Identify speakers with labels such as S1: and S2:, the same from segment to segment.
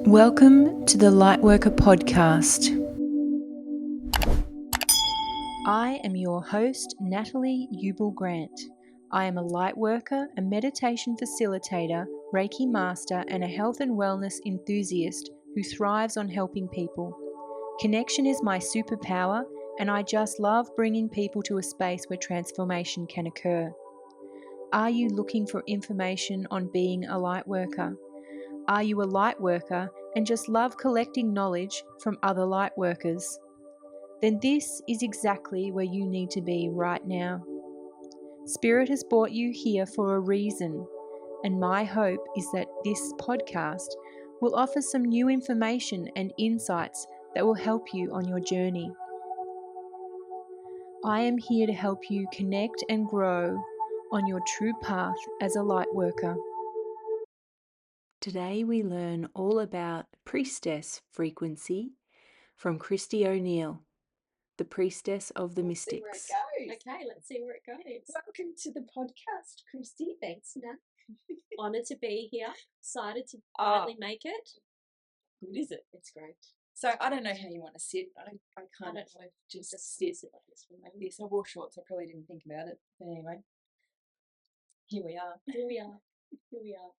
S1: Welcome to the Lightworker podcast. I am your host, Natalie Ubel-Grant. I am a lightworker, a meditation facilitator, Reiki master, and a health and wellness enthusiast who thrives on helping people. Connection is my superpower, and I just love bringing people to a space where transformation can occur. Are you looking for information on being a lightworker? Are you a lightworker and just love collecting knowledge from other lightworkers? Then this is exactly where you need to be right now. Spirit has brought you here for a reason, and my hope is that this podcast will offer some new information and insights that will help you on your journey. I am here to help you connect and grow on your true path as a lightworker. Today we learn all about Priestess frequency from Kristy O'Neill, the Priestess of the Mystics.
S2: Okay, let's see where it goes.
S3: Welcome to the podcast, Kristy.
S2: Thanks, Nat. Honoured to be here. Excited to finally make it.
S3: Good, is it?
S2: It's great.
S3: So I don't know how you want to sit. I can't
S2: I don't know.
S3: just
S2: sit like this for
S3: like this. I wore shorts. I probably didn't think about it. But anyway, here we are.
S2: Here we are. Here we are.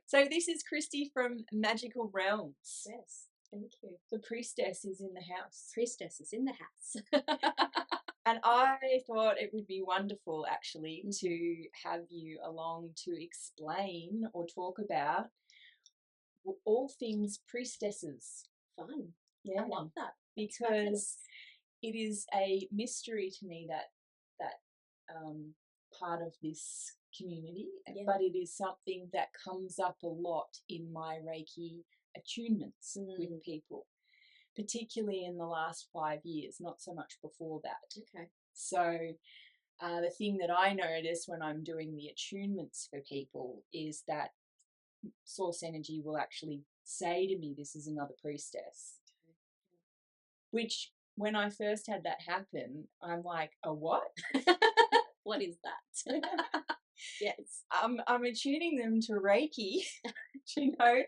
S3: So this is Kristy from Magical Realms.
S2: Yes, thank you.
S3: The Priestess is in the house.
S2: Priestess is in the house.
S3: And I thought it would be wonderful actually to have you along to explain or talk about all things priestesses.
S2: Fun.
S3: Yeah,
S2: I love that.
S3: Because it is a mystery to me that part of this community, but it is something that comes up a lot in my Reiki attunements with people, particularly in the last 5 years, not so much before that.
S2: Okay.
S3: So the thing that I notice when I'm doing the attunements for people is that source energy will actually say to me, this is another priestess. Which, when I first had that happen, I'm like, a what?
S2: What is that? Yes.
S3: I'm attuning them to Reiki. You know,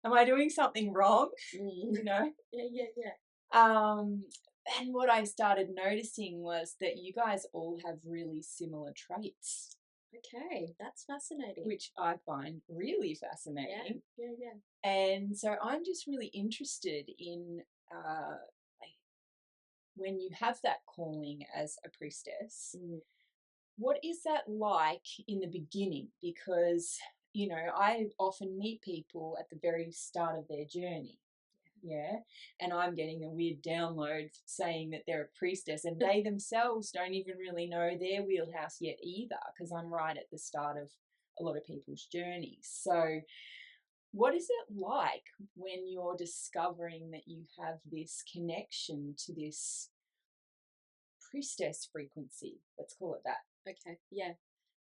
S3: am I doing something wrong? You know?
S2: Yeah.
S3: And what I started noticing was that you guys all have really similar traits.
S2: Okay, that's fascinating.
S3: Which I find really fascinating.
S2: Yeah.
S3: And so I'm just really interested in when you have that calling as a priestess, what is that like in the beginning? Because, you know, I often meet people at the very start of their journey. Yeah. And I'm getting a weird download saying that they're a priestess, and they themselves don't even really know their wheelhouse yet either, because I'm right at the start of a lot of people's journeys. So what is it like when you're discovering that you have this connection to this priestess frequency? Let's call it that.
S2: Okay, yeah.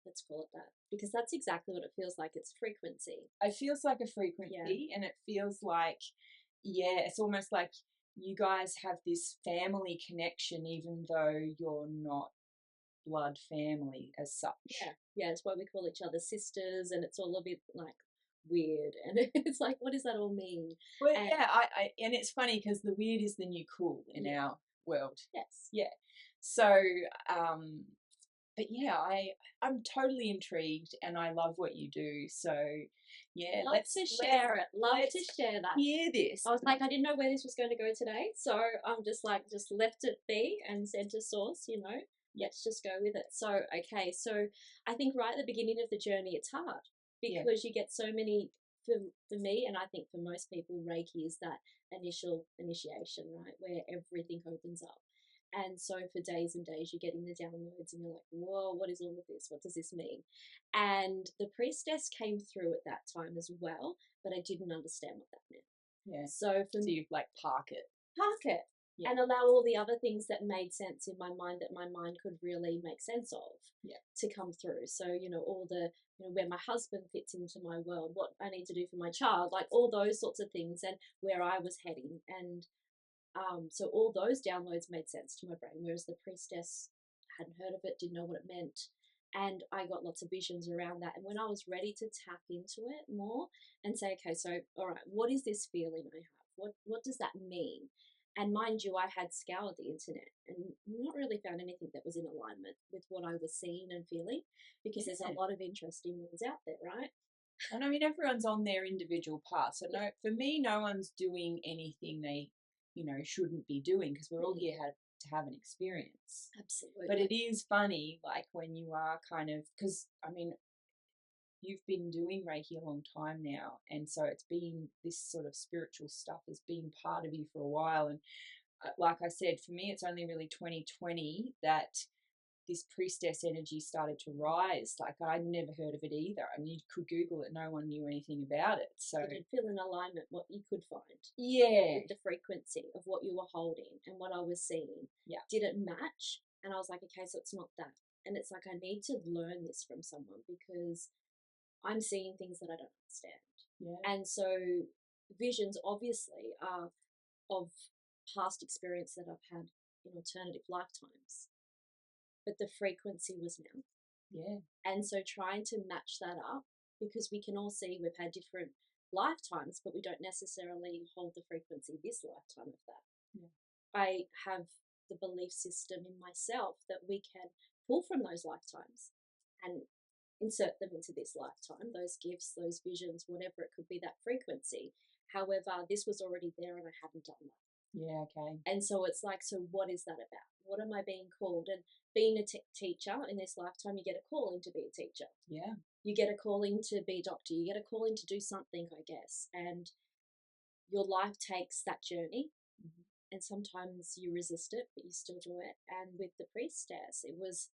S2: Let's call it that. Because that's exactly what it feels like. It's frequency.
S3: It feels like a frequency, and it feels like, it's almost like you guys have this family connection even though you're not blood family as such.
S2: Yeah, it's why we call each other sisters, and it's all a bit like weird, and it's like, what does that all mean?
S3: Well, and it's funny because the weird is the new cool in our world.
S2: Yes.
S3: Yeah. So, but yeah, I'm totally intrigued, and I love what you do. So, yeah,
S2: let's share it. Love to share that.
S3: Hear this.
S2: I was like, I didn't know where this was going to go today, so I'm just left it be and said to source, you know, let's just go with it. So, okay, so I think right at the beginning of the journey, it's hard because you get so many. For me, and I think for most people, Reiki is that initial initiation, right, where everything opens up. And so for days and days, you're getting the downloads and you're like, whoa, what is all of this? What does this mean? And the priestess came through at that time as well, but I didn't understand what that meant.
S3: Yeah.
S2: So
S3: you like park it.
S2: And allow all the other things that made sense in my mind, that my mind could really make sense of, to come through. So, you know, all the, you know, where my husband fits into my world, what I need to do for my child, like all those sorts of things, and where I was heading. And so all those downloads made sense to my brain, whereas the priestess hadn't heard of it, didn't know what it meant. And I got lots of visions around that. And when I was ready to tap into it more and say, okay, so, all right, what is this feeling I have? What does that mean? And mind you, I had scoured the internet and not really found anything that was in alignment with what I was seeing and feeling, because there's a lot of interesting ones out there, right?
S3: And I mean, everyone's on their individual path. So no, for me, no one's doing anything they, shouldn't be doing, because we're all here to have an experience.
S2: Absolutely.
S3: But it is funny, like when you are kind of, because I mean, you've been doing Reiki a long time now, and so it's been this sort of spiritual stuff has been part of you for a while. And like I said, for me, it's only really 2020 that this priestess energy started to rise. Like, I'd never heard of it either. I mean, you could Google it, no one knew anything about it. So
S2: did it feel in alignment what you could find?
S3: Yeah.
S2: With the frequency of what you were holding and what I was seeing.
S3: Yeah.
S2: Did it match? And I was like, okay, so it's not that. And it's like, I need to learn this from someone, because I'm seeing things that I don't understand.
S3: Yeah.
S2: And so visions obviously are of past experience that I've had in alternative lifetimes. But the frequency was now.
S3: Yeah.
S2: And so trying to match that up, because we can all see we've had different lifetimes, but we don't necessarily hold the frequency this lifetime of that.
S3: Yeah.
S2: I have the belief system in myself that we can pull from those lifetimes and insert them into this lifetime, those gifts, those visions, whatever it could be, that frequency. However, this was already there and I hadn't done that.
S3: Yeah, okay.
S2: And so it's like, so what is that about? What am I being called? And being a teacher in this lifetime, you get a calling to be a teacher.
S3: Yeah.
S2: You get a calling to be a doctor. You get a calling to do something, I guess. And your life takes that journey.
S3: Mm-hmm.
S2: And sometimes you resist it, but you still do it. And with the priestess, it was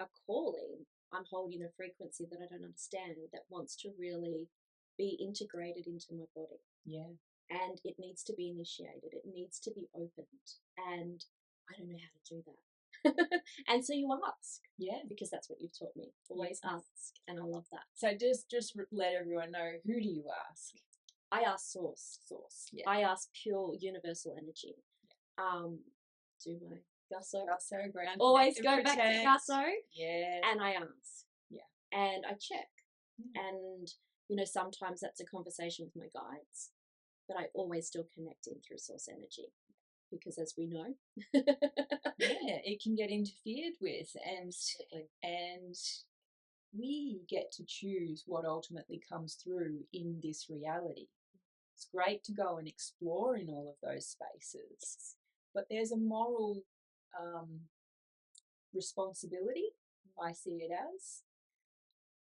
S2: a calling. I'm holding a frequency that I don't understand, that wants to really be integrated into my body.
S3: Yeah.
S2: And it needs to be initiated. It needs to be opened. And I don't know how to do that. And so you ask.
S3: Yeah.
S2: Because that's what you've taught me. Always ask. And I love that.
S3: So just let everyone know, who do you ask?
S2: I ask source.
S3: Yeah.
S2: I ask pure universal energy. Yeah. Do my Gusso.
S3: Ground.
S2: Always go back to Gusso.
S3: Yeah.
S2: And I ask.
S3: Yeah.
S2: And I check. And, sometimes that's a conversation with my guides, but I always still connect in through source energy, because as we know,
S3: it can get interfered with, and we get to choose what ultimately comes through in this reality. It's great to go and explore in all of those spaces, but there's a moral responsibility, I see it as,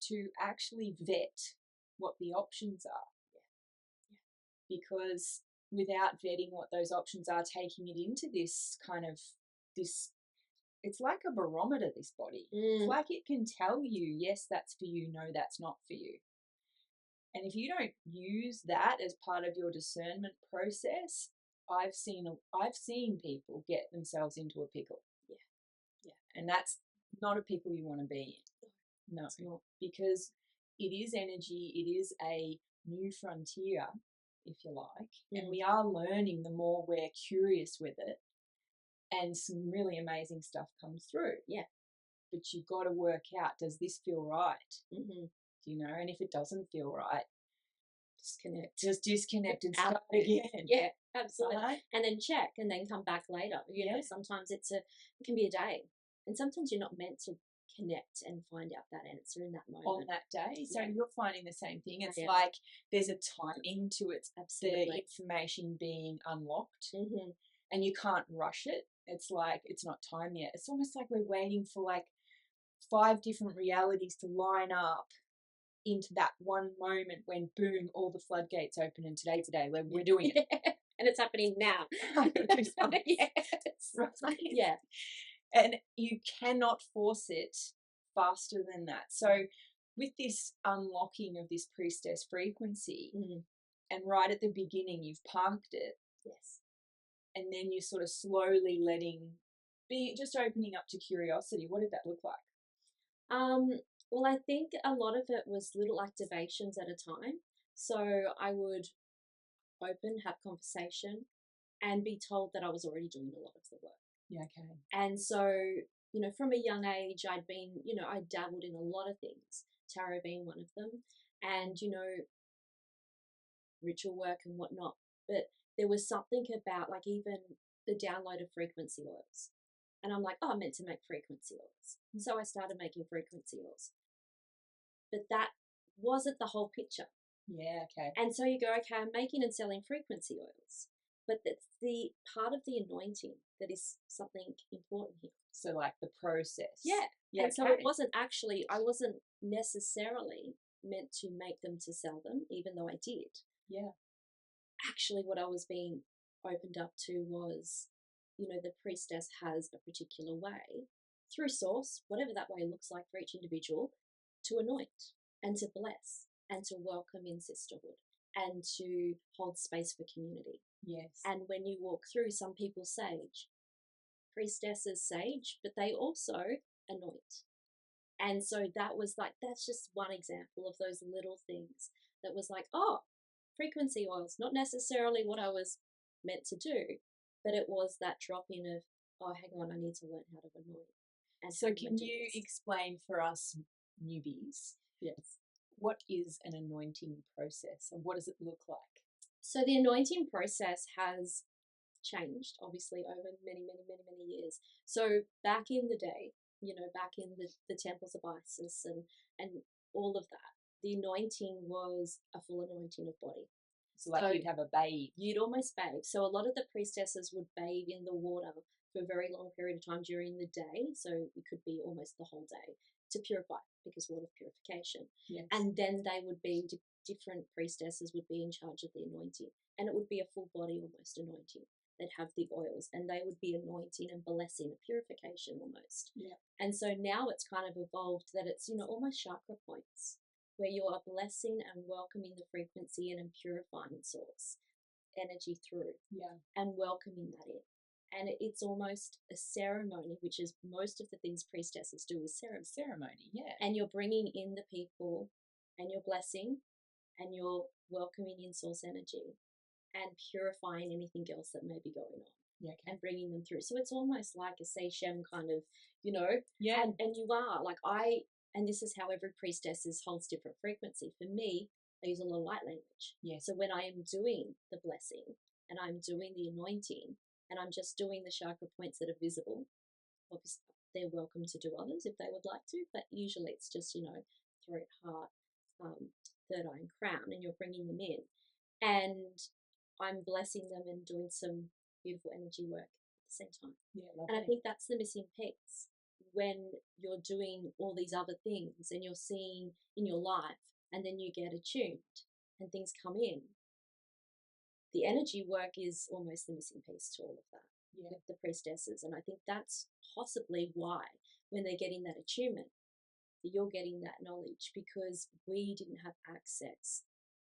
S3: to actually vet what the options are. Because without vetting what those options are, taking it into this kind of it's like a barometer, this body. It's like it can tell you, yes, that's for you, no, that's not for you. And if you don't use that as part of your discernment process, I've seen people get themselves into a pickle. Yeah. And that's not a pickle you want to be in. No, it's not. Because it is energy, it is a new frontier, if you like, and we are learning the more we're curious with it, and some really amazing stuff comes through. Yeah. But you've got to work out, does this feel right? Mm-hmm. And if it doesn't feel right, just disconnect and start again.
S2: Yeah, absolutely. Right? And then check and then come back later. You know, sometimes it can be a day, and sometimes you're not meant to connect and find out that answer in that moment.
S3: On that day. So you're finding the same thing. It's like there's a timing to it, the information being unlocked, and you can't rush it. It's like, it's not time yet. It's almost like we're waiting for like 5 different realities to line up into that one moment when, boom, all the floodgates open, and today's the day we're doing it.
S2: And it's happening now. Yes.
S3: Right.
S2: Yeah.
S3: And you cannot force it faster than that. So with this unlocking of this priestess frequency, and right at the beginning you've parked it.
S2: Yes.
S3: And then you're sort of slowly just opening up to curiosity. What did that look like?
S2: Well, I think a lot of it was little activations at a time. So I would open, have conversation, and be told that I was already doing a lot of the work.
S3: Yeah, okay.
S2: And so you know, from a young age, I'd been, you know, I dabbled in a lot of things, tarot being one of them, and, you know, ritual work and whatnot. But there was something about, like, even the download of frequency oils. And I'm like, oh, I'm meant to make frequency oils. So I started making frequency oils. But that wasn't the whole picture.
S3: Yeah, okay.
S2: And so you go, okay, I'm making and selling frequency oils. But that's the part of the anointing that is something important here.
S3: So like the process.
S2: Yeah.
S3: Yeah,
S2: and so it wasn't actually, I wasn't necessarily meant to make them to sell them, even though I did.
S3: Yeah.
S2: Actually, what I was being opened up to was, you know, the priestess has a particular way through source, whatever that way looks like for each individual, to anoint and to bless and to welcome in sisterhood and to hold space for community.
S3: Yes.
S2: And when you walk through, some people sage, priestesses sage, but they also anoint. And so that was like, that's just one example of those little things that was like, oh, frequency oils, not necessarily what I was meant to do, but it was that drop in of, oh, hang on, I need to learn how to anoint. And
S3: so can you explain for us newbies,
S2: yes,
S3: what is an anointing process and what does it look like?
S2: So the anointing process has changed, obviously, over many, many, many, many years. So back in the day, you know, back in the temples of Isis and all of that, the anointing was a full anointing of body.
S3: So like you'd have a bathe.
S2: You'd almost bathe. So a lot of the priestesses would bathe in the water for a very long period of time during the day. So it could be almost the whole day to purify, because water purification.
S3: Yes.
S2: And then they would be, different priestesses would be in charge of the anointing. And it would be a full body almost anointing. They'd have the oils and they would be anointing and blessing, a purification almost.
S3: Yeah.
S2: And so now it's kind of evolved that it's, you know, almost chakra points where you are blessing and welcoming the frequency and purifying source energy through.
S3: Yeah.
S2: And welcoming that in. And it's almost a ceremony, which is most of the things priestesses do is ceremony.
S3: Yeah.
S2: And you're bringing in the people and you're blessing and you're welcoming in source energy and purifying anything else that may be going on.
S3: Yeah, okay.
S2: And bringing them through. So it's almost like a Seishem kind of, you know.
S3: Yeah.
S2: And you are like and this is how every priestess holds different frequency. For me, I use a lot of light language.
S3: Yeah.
S2: So when I am doing the blessing and I'm doing the anointing and I'm just doing the chakra points that are visible, obviously they're welcome to do others if they would like to, but usually it's just, you know, throat, heart, third eye and crown, and you're bringing them in. And I'm blessing them and doing some beautiful energy work at the same time.
S3: Yeah, lovely.
S2: And I think that's the missing piece. When you're doing all these other things and you're seeing in your life and then you get attuned and things come in, the energy work is almost the missing piece to all of that.
S3: Yeah.
S2: With the priestesses. And I think that's possibly why when they're getting that attunement, you're getting that knowledge, because we didn't have access.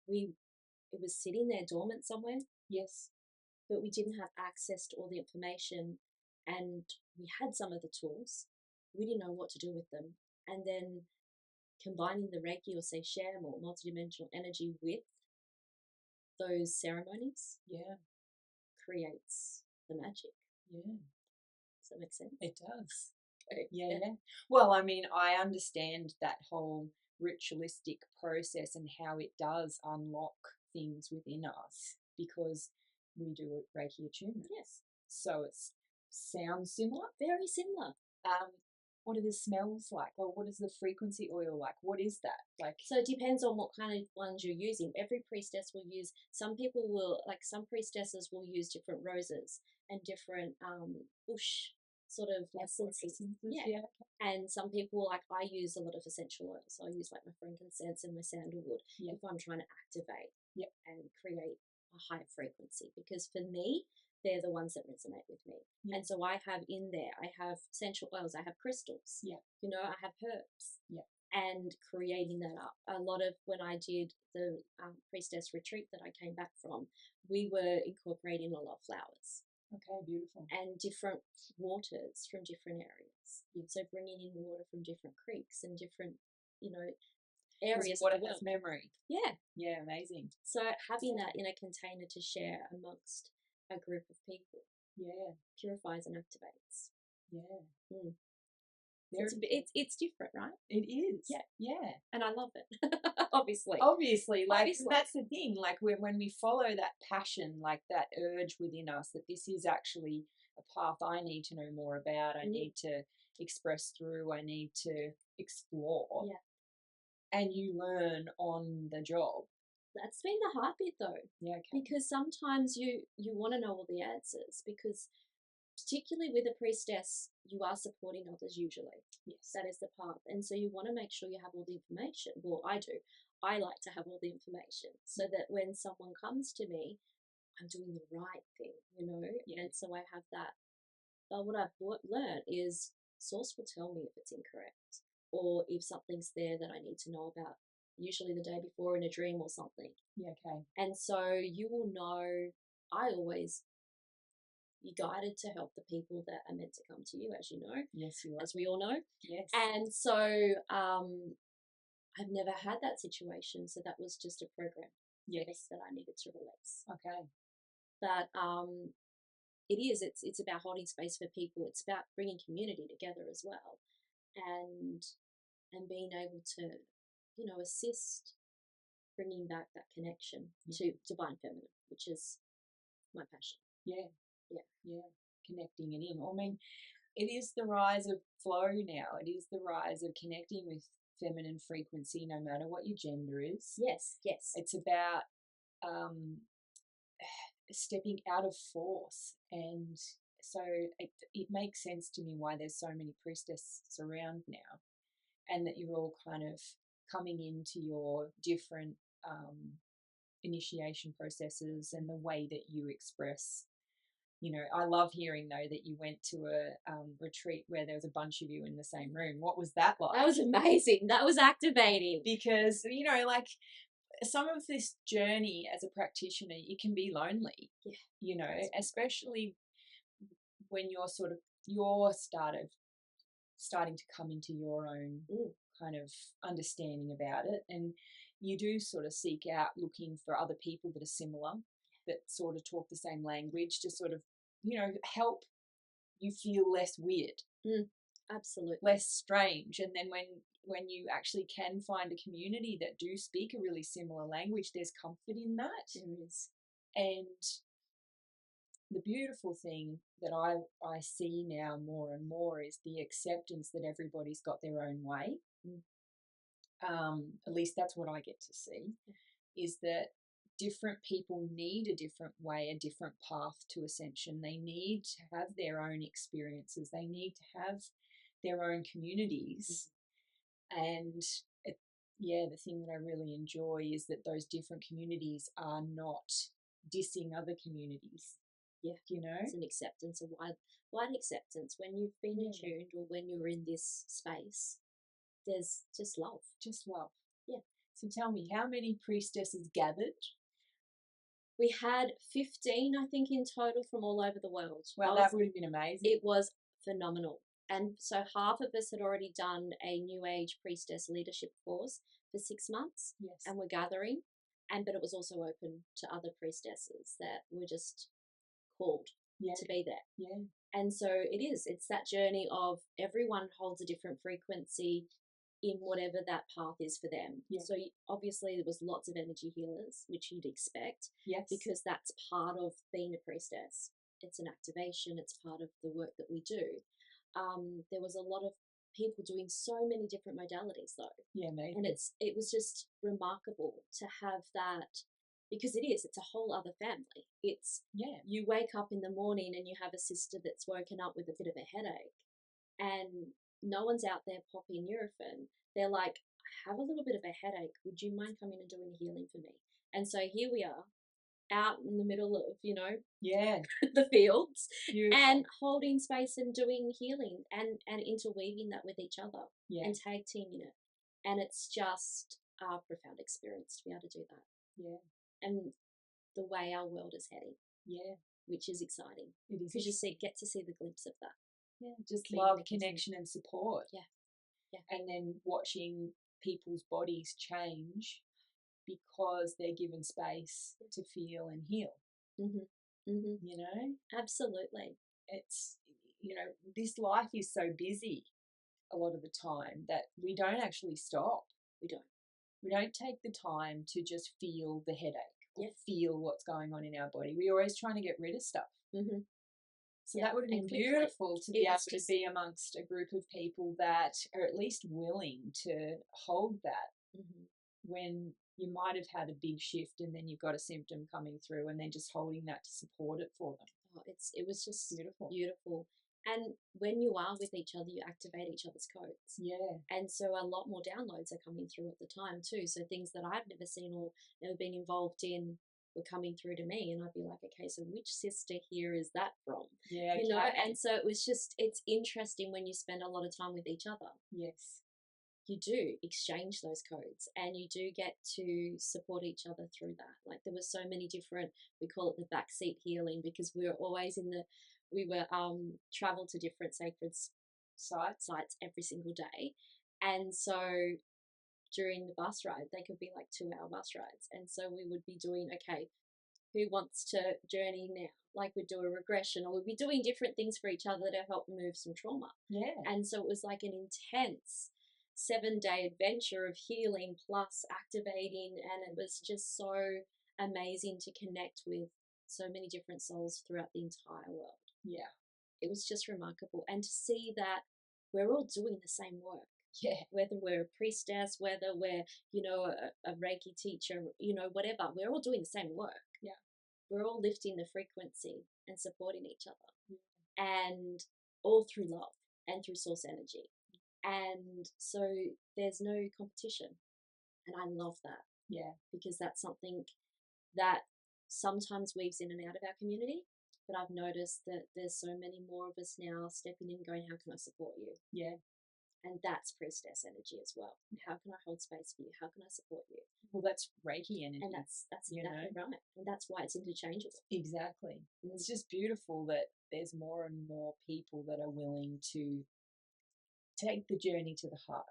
S2: It was sitting there dormant somewhere.
S3: Yes.
S2: But we didn't have access to all the information, and we had some of the tools. We didn't know what to do with them. And then combining the Reiki or Seishem or multidimensional energy with those ceremonies,
S3: yeah,
S2: creates the magic.
S3: Yeah.
S2: Does that make sense?
S3: It does.
S2: Okay.
S3: Yeah. Well, I mean, I understand that whole ritualistic process and how it does unlock things within us because we do a Reiki attunement.
S2: Yes.
S3: So it sounds similar.
S2: Very similar.
S3: What are the smells like? Or what is the frequency oil like? What is that? Like?
S2: So it depends on what kind of ones you're using. Every priestess will use, some priestesses will use different roses and different bush sort of essences. Yeah. And some people, like I use a lot of essential oils. So I use like my frankincense and my sandalwood if I'm trying to activate and create a higher frequency. Because for me, they're the ones that resonate with me. And so I have in there, I have essential oils, I have crystals, you know, I have herbs. And creating that up. A lot of, when I did the priestess retreat that I came back from, we were incorporating a lot of flowers.
S3: Okay, beautiful.
S2: And different waters from different areas. So bringing in water from different creeks and different, you know, areas.
S3: What has memory.
S2: Yeah.
S3: Yeah, amazing.
S2: So having that in a container to share amongst a group of people.
S3: Yeah.
S2: Purifies and activates.
S3: Yeah.
S2: It's different, right?
S3: It is.
S2: Yeah.
S3: Yeah.
S2: And I love it. Obviously.
S3: Obviously. That's the thing. Like when we follow that passion, like that urge within us that this is actually a path I need to know more about, I need to express through, I need to explore.
S2: Yeah.
S3: And you learn on the job.
S2: That's been the hard bit though.
S3: Yeah, okay.
S2: Because sometimes you want to know all the answers, because particularly with a priestess, you are supporting others usually. Yes. That is the path. And so you want to make sure you have all the information. Well, I do. I like to have all the information so that when someone comes to me, I'm doing the right thing, you know? Yeah. And so I have that. But what I've learned is Source will tell me if it's incorrect or if something's there that I need to know about, usually the day before in a dream or something.
S3: Yeah, okay.
S2: And so you will know, I always be guided to help the people that are meant to come to you, as you know.
S3: Yes, you are.
S2: As we all know.
S3: Yes.
S2: And so I've never had that situation, so that was just a program. Yes. That I needed to release.
S3: Okay.
S2: But it's about holding space for people. It's about bringing community together as well, and being able to, you know, assist bringing back that connection to divine feminine, which is my passion.
S3: Yeah.
S2: Yeah.
S3: Yeah. Connecting it in. I mean, it is the rise of flow now. It is the rise of connecting with feminine frequency, no matter what your gender is.
S2: Yes, yes.
S3: It's about stepping out of force, and so it makes sense to me why there's so many priestesses around now, and that you're all kind of coming into your different initiation processes and the way that you express. You know, I love hearing though that you went to a retreat where there was a bunch of you in the same room. What was that like?
S2: That was amazing. That was activating.
S3: Because, you know, like some of this journey as a practitioner, it can be lonely.
S2: Yeah.
S3: You know, especially when you're starting to come into your own kind of understanding about it, and you do sort of seek out looking for other people that are similar, that sort of talk the same language, to sort of, you know, help you feel less weird.
S2: Absolutely.
S3: Less strange. And then when you actually can find a community that do speak a really similar language, there's comfort in that.
S2: There is.
S3: And the beautiful thing that I see now more and more is the acceptance that everybody's got their own way. At least that's what I get to see, is that different people need a different way, a different path to ascension. They need to have their own experiences. They need to have their own communities. And the thing that I really enjoy is that those different communities are not dissing other communities. Yeah, you know,
S2: it's an acceptance, a wide acceptance. When you've been attuned, or when you're in this space, there's just love.
S3: Just love.
S2: Yeah.
S3: So tell me, how many priestesses gathered?
S2: We had 15, I think, in total from all over the world.
S3: Well, that would have been amazing.
S2: It was phenomenal. And so half of us had already done a New Age priestess leadership course for 6 months.
S3: Yes.
S2: And we're gathering. But it was also open to other priestesses that were just called to be there.
S3: Yeah.
S2: And so it's that journey of everyone holds a different frequency in whatever that path is for them. Yeah. So obviously there was lots of energy healers, which you'd expect.
S3: Yes.
S2: Because that's part of being a priestess. It's an activation. It's part of the work that we do. There was a lot of people doing so many different modalities though.
S3: Yeah, amazing.
S2: And it was just remarkable to have that, because it's a whole other family. You wake up in the morning and you have a sister that's woken up with a bit of a headache, and no one's out there popping Nurofen. They're like, I have a little bit of a headache. Would you mind coming and doing healing for me? And so here we are, out in the middle of, you know, the fields. Beautiful. And holding space and doing healing and interweaving that with each other and tag teaming it. And it's just a profound experience to be able to do that. Yeah. And the way our world is heading. Yeah. Which is exciting. It is. Because you get to see the glimpse of that.
S3: Yeah. Just love, connection and support.
S2: Yeah. Yeah.
S3: And then watching people's bodies change because they're given space to feel and heal.
S2: Mm-hmm. Mm-hmm.
S3: You know?
S2: Absolutely.
S3: It's, you know, this life is so busy. a lot of the time that we don't actually stop.
S2: We don't.
S3: We don't take the time to just feel the headache or
S2: Yeah.
S3: feel what's going on in our body. We're always trying to get rid of stuff.
S2: Mm-hmm.
S3: So that would have been beautiful to be able to be amongst a group of people that are at least willing to hold that when you might have had a big shift and then you've got a symptom coming through, and then just holding that to support it for them.
S2: Oh, it was just
S3: beautiful.
S2: And when you are with each other, you activate each other's codes.
S3: Yeah.
S2: And so a lot more downloads are coming through at the time too. So things that I've never seen or never been involved in were coming through to me, and I'd be like, okay, so which sister here is that from?
S3: Yeah,
S2: you know. And so it was just, it's interesting when you spend a lot of time with each other.
S3: Yes,
S2: you do exchange those codes, and you do get to support each other through that. Like there were so many different, we call it the backseat healing, because we were always we were travel to different sacred sites every single day, and so during the bus ride, they could be like 2-hour bus rides. And so we would be doing, okay, who wants to journey now? Like we'd do a regression, or we'd be doing different things for each other to help move some trauma.
S3: Yeah.
S2: And so it was like an intense 7-day adventure of healing plus activating. And it was just so amazing to connect with so many different souls throughout the entire world.
S3: Yeah.
S2: It was just remarkable. And to see that we're all doing the same work.
S3: Yeah.
S2: Whether we're a priestess, whether we're, a Reiki teacher, whatever, we're all doing the same work.
S3: Yeah.
S2: We're all lifting the frequency and supporting each other. And all through love and through source energy. And so there's no competition. And I love that.
S3: Yeah.
S2: Because that's something that sometimes weaves in and out of our community. But I've noticed that there's so many more of us now stepping in going, how can I support you?
S3: Yeah.
S2: And that's priestess energy as well. How can I hold space for you? How can I support you?
S3: Well, that's Reiki energy.
S2: And that's exactly right. And that's why it's interchangeable.
S3: Exactly. It's just beautiful that there's more and more people that are willing to take the journey to the heart,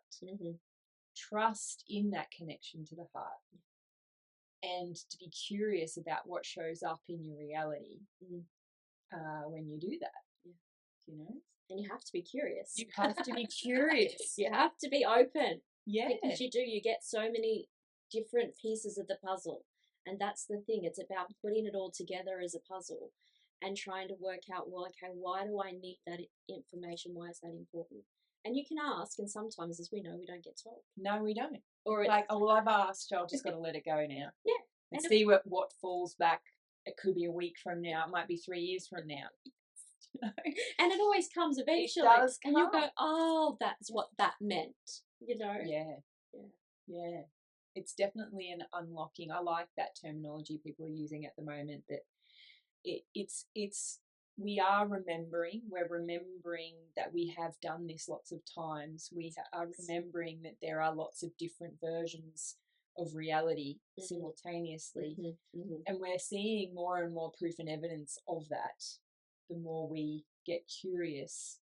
S3: trust in that connection to the heart, and to be curious about what shows up in your reality when you do that,
S2: And you have to be curious.
S3: You have to be curious.
S2: You have to be open.
S3: Yeah.
S2: Because you get so many different pieces of the puzzle. And that's the thing. It's about putting it all together as a puzzle and trying to work out, well, okay, why do I need that information? Why is that important? And you can ask, and sometimes, as we know, we don't get told.
S3: No, we don't.
S2: Or it's
S3: like, oh, well, I've asked, I've just got to let it go now.
S2: Yeah.
S3: And see what falls back. It could be a week from now. It might be 3 years from now.
S2: And it always comes eventually.
S3: It does
S2: and you go, oh, that's what that meant,
S3: Yeah. It's definitely an unlocking. I like that terminology people are using at the moment, that it's we are remembering. We're remembering that we have done this lots of times. We are remembering that there are lots of different versions of reality simultaneously. And we're seeing more and more proof and evidence of that the more we get curious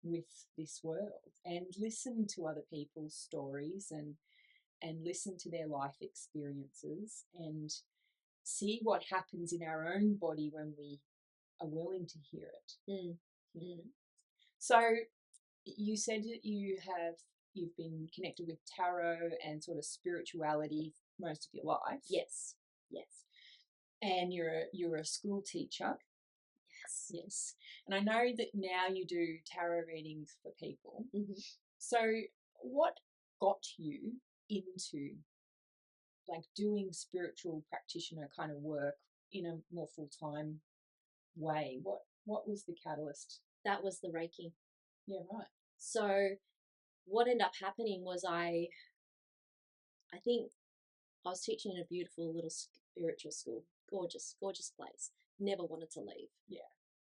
S3: with this world and listen to other people's stories and listen to their life experiences and see what happens in our own body when we are willing to hear it. So you said that you've been connected with tarot and sort of spirituality most of your life.
S2: Yes.
S3: And you're a school teacher. Yes. And I know that now you do tarot readings for people. So what got you into like doing spiritual practitioner kind of work in a more full-time way? What was the catalyst?
S2: That was the Reiki.
S3: Yeah, right.
S2: So what ended up happening was I think I was teaching in a beautiful little spiritual school. Gorgeous place. Never wanted to leave. Yeah.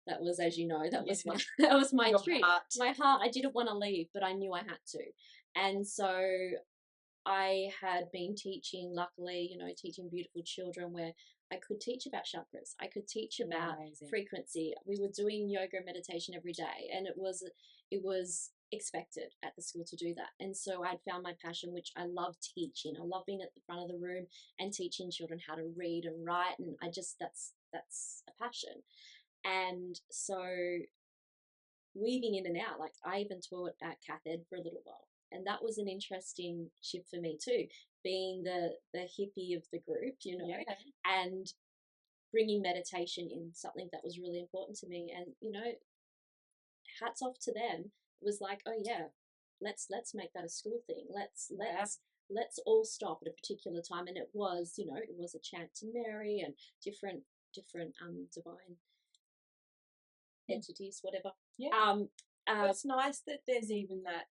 S2: That was, as you know, that was my trick. My heart. I didn't want to leave, but I knew I had to. And so I had been teaching, luckily, teaching beautiful children where I could teach about chakras. I could teach about frequency. We were doing yoga and meditation every day, and it was expected at the school to do that. And so I'd found my passion, which I love teaching. I love being at the front of the room and teaching children how to read and write, and I just that's a passion. And so weaving in and out. Like I even taught at Cath Ed for a little while, and that was an interesting shift for me too, being the hippie of the group, you know, and bringing meditation in, something that was really important to me. And you know, hats off to them. It was like, oh yeah, let's make that a school thing. Let's all stop at a particular time. And it was, you know, it was a chant to Mary and different divine entities, whatever.
S3: Well, it's nice that there's even that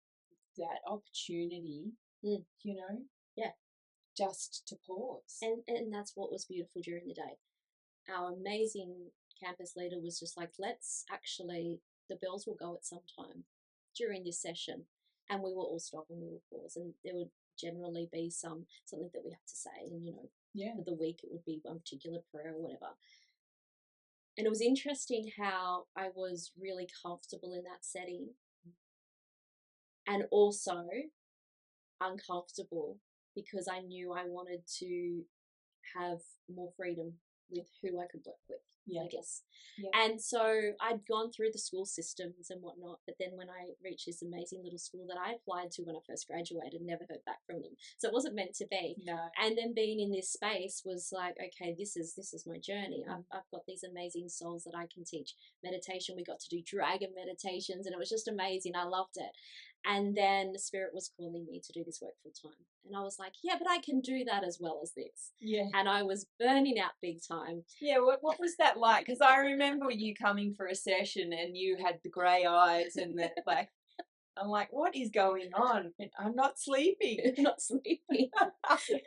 S3: opportunity, you know, just to pause.
S2: And that's what was beautiful during the day. Our amazing campus leader was just like, let's actually, the bells will go at some time during this session, and we will all stop and we will pause, and there would generally be something that we have to say, and you know, for the week it would be one particular prayer or whatever. And it was interesting how I was really comfortable in that setting and also uncomfortable because I knew I wanted to have more freedom with who I could work with, I guess. And so I'd gone through the school systems and whatnot, but then when I reached this amazing little school that I applied to when I first graduated, never heard back from them. So it wasn't meant to be.
S3: No.
S2: And then being in this space was like, okay, this is my journey. I've got these amazing souls that I can teach meditation. We got to do dragon meditations, and it was just amazing. I loved it. And then the Spirit was calling me to do this work full time. And I was like, yeah, but I can do that as well as this.
S3: Yeah.
S2: And I was burning out big time.
S3: Yeah, what was that like? Because I remember you coming for a session and you had the grey eyes and the, like, I'm like, what is going on? I'm not sleeping.
S2: Not sleeping.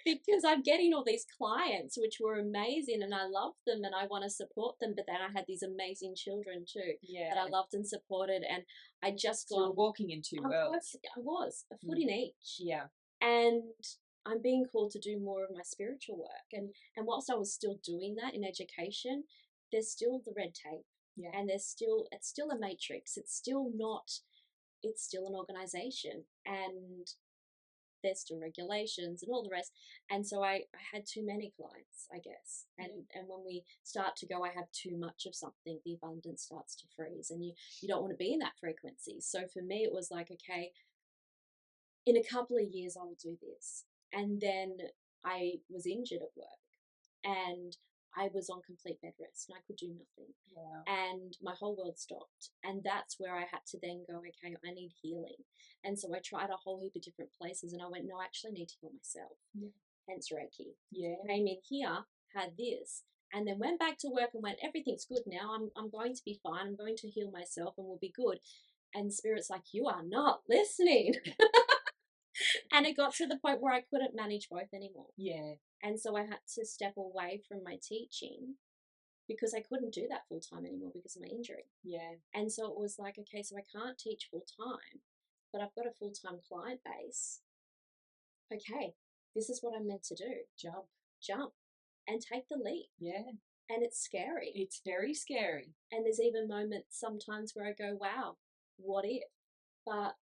S2: Because I'm getting all these clients, which were amazing, and I love them and I want to support them. But then I had these amazing children too that I loved and supported. And I just
S3: you were walking in two worlds.
S2: I was a foot in each.
S3: Yeah.
S2: And I'm being called to do more of my spiritual work. And whilst I was still doing that in education, there's still the red tape.
S3: Yeah.
S2: And it's still a matrix. It's still an organization, and there's still regulations and all the rest. And so I had too many clients, I guess. And when we start to go, I have too much of something, the abundance starts to freeze, and you don't want to be in that frequency. So for me, it was like, okay, in a couple of years, I will do this. And then I was injured at work, and I was on complete bed rest and I could do nothing.
S3: Wow. And
S2: my whole world stopped. And that's where I had to then go, okay, I need healing. And so I tried a whole heap of different places, and I went, no, I actually need to heal myself. Yeah. Hence Reiki.
S3: Yeah.
S2: Came in here, had this, and then went back to work and went, everything's good now. I'm going to be fine. I'm going to heal myself and we'll be good. And Spirit's like, you are not listening. And it got to the point where I couldn't manage both anymore.
S3: Yeah.
S2: And so I had to step away from my teaching because I couldn't do that full time anymore because of my injury.
S3: Yeah.
S2: And so it was like, okay, so I can't teach full time, but I've got a full time client base. Okay, this is what I'm meant to do. Jump and take the leap.
S3: Yeah. And
S2: it's scary.
S3: It's very scary.
S2: And there's even moments sometimes where I go, wow, what if? But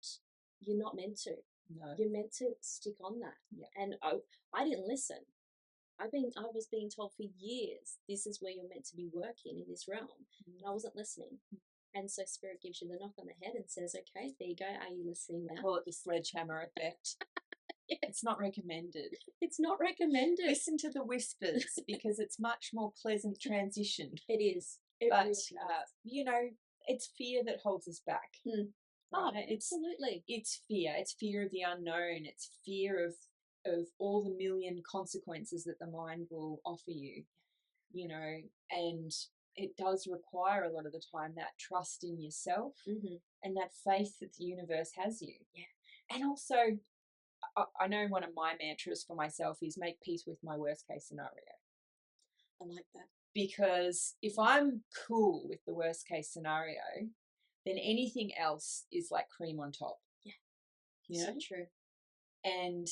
S2: you're not meant to.
S3: No.
S2: You're meant to stick on that.
S3: Yeah.
S2: And I didn't listen. I was being told for years, this is where you're meant to be working in this realm. And I wasn't listening. And so Spirit gives you the knock on the head and says, okay, there you go. Are you listening now?
S3: I call it the sledgehammer effect.
S2: Yes.
S3: It's not recommended.
S2: It's not recommended.
S3: Listen to the whispers because it's much more pleasant transition.
S2: It is. It
S3: but,
S2: really is.
S3: you know, it's fear that holds us back.
S2: Oh,
S3: right?
S2: absolutely.
S3: It's fear. It's fear of the unknown. It's fear of all the million consequences that the mind will offer you, you know, and it does require a lot of the time that trust in yourself and that faith that the universe has you.
S2: Yeah.
S3: And also, I know one of my mantras for myself is make peace with my worst case scenario.
S2: I like that.
S3: Because if I'm cool with the worst case scenario, then anything else is like cream on top.
S2: Yeah.
S3: You know?
S2: So true.
S3: And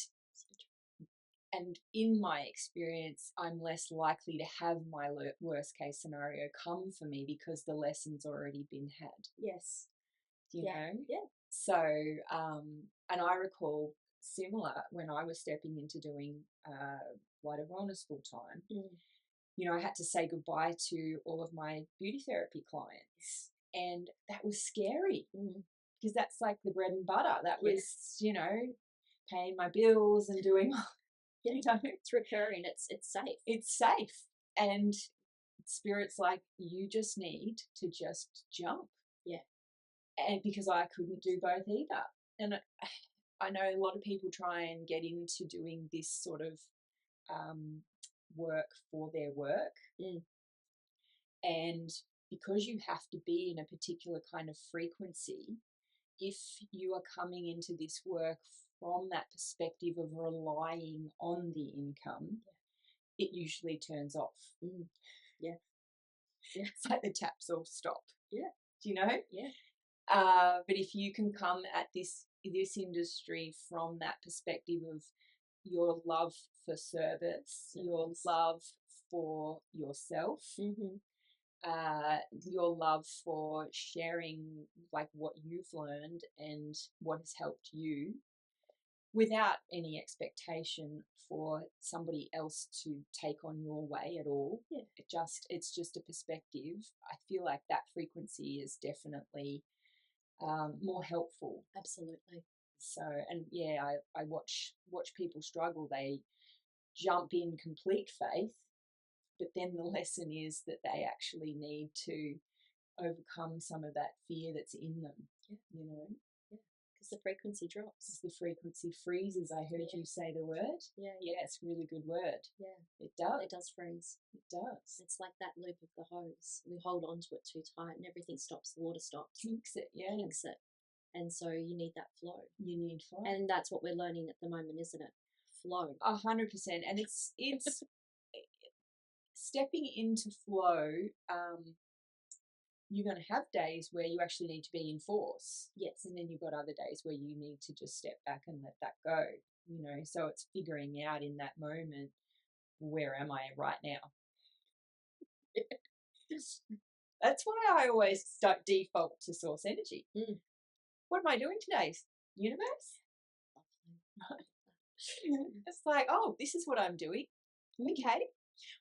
S3: in my experience, I'm less likely to have my worst case scenario come for me because the lesson's already been had.
S2: Yes.
S3: You know?
S2: Yeah.
S3: So, and I recall similar when I was stepping into doing Light of Wellness full time. You know, I had to say goodbye to all of my beauty therapy clients And that was scary because that's like the bread and butter. That was, you know, paying my bills and doing, you know,
S2: it's recurring. It's safe.
S3: It's safe. And Spirit's like, you just need to just jump.
S2: Yeah.
S3: And because I couldn't do both either. And I know a lot of people try and get into doing this sort of work for their work. And because you have to be in a particular kind of frequency, if you are coming into this work from that perspective of relying on the income, it usually turns off.
S2: Yeah.
S3: It's like the taps all stop.
S2: Yeah.
S3: Do you know?
S2: Yeah.
S3: But if you can come at this industry from that perspective of your love for service, your love for yourself, your love for sharing like what you've learned and what has helped you, without any expectation for somebody else to take on your way at all.
S2: Yeah.
S3: It's just a perspective. I feel like that frequency is definitely more helpful.
S2: Absolutely.
S3: So, and yeah, I watch people struggle. They jump in complete faith, but then the lesson is that they actually need to overcome some of that fear that's in them.
S2: Yeah.
S3: You know?
S2: Because the frequency drops.
S3: The frequency freezes. I heard you say the word.
S2: Yeah.
S3: Yeah, it's a really good word.
S2: Yeah.
S3: It does.
S2: It does freeze.
S3: It does.
S2: It's like that loop of the hose. We hold on to it too tight and everything stops. The water stops.
S3: Kinks it, yeah.
S2: Kinks it. And so you need that flow.
S3: You need flow.
S2: And that's what we're learning at the moment, isn't it? Flow.
S3: 100%. And it's stepping into flow. You're going to have days where you actually need to be in force.
S2: Yes.
S3: And then you've got other days where you need to just step back and let that go. You know, so it's figuring out in that moment, where am I right now? That's why I always default to source energy. What am I doing today, universe? It's like, oh, this is what I'm doing. Okay.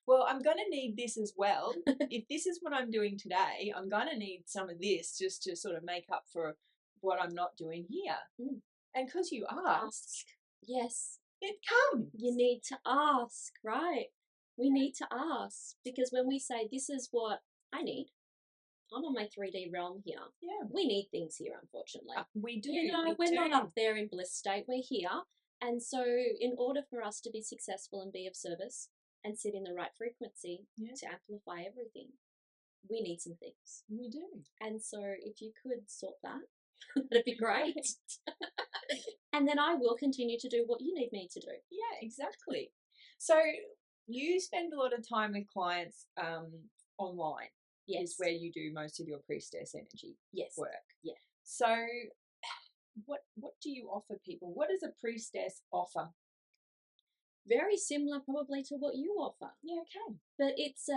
S3: Well, I'm going to need this as well. If this is what I'm doing today, I'm going to need some of this just to sort of make up for what I'm not doing here. And because you ask.
S2: Yes.
S3: It comes.
S2: You need to ask, right? We need to ask, because when we say this is what I need, I'm on my 3D realm here.
S3: Yeah.
S2: We need things here, unfortunately.
S3: We do.
S2: You know, we're not up there in bliss state. We're here. And so in order for us to be successful and be of service and sit in the right frequency to amplify everything, we need some things.
S3: We do.
S2: And so if you could sort that, that'd be great. And then I will continue to do what you need me to do.
S3: Yeah, exactly. So you spend a lot of time with clients online.
S2: Yes.
S3: Is where you do most of your priestess energy work.
S2: Yeah.
S3: So what do you offer people? What does a priestess offer?
S2: Very similar probably to what you offer.
S3: Yeah, okay.
S2: But it's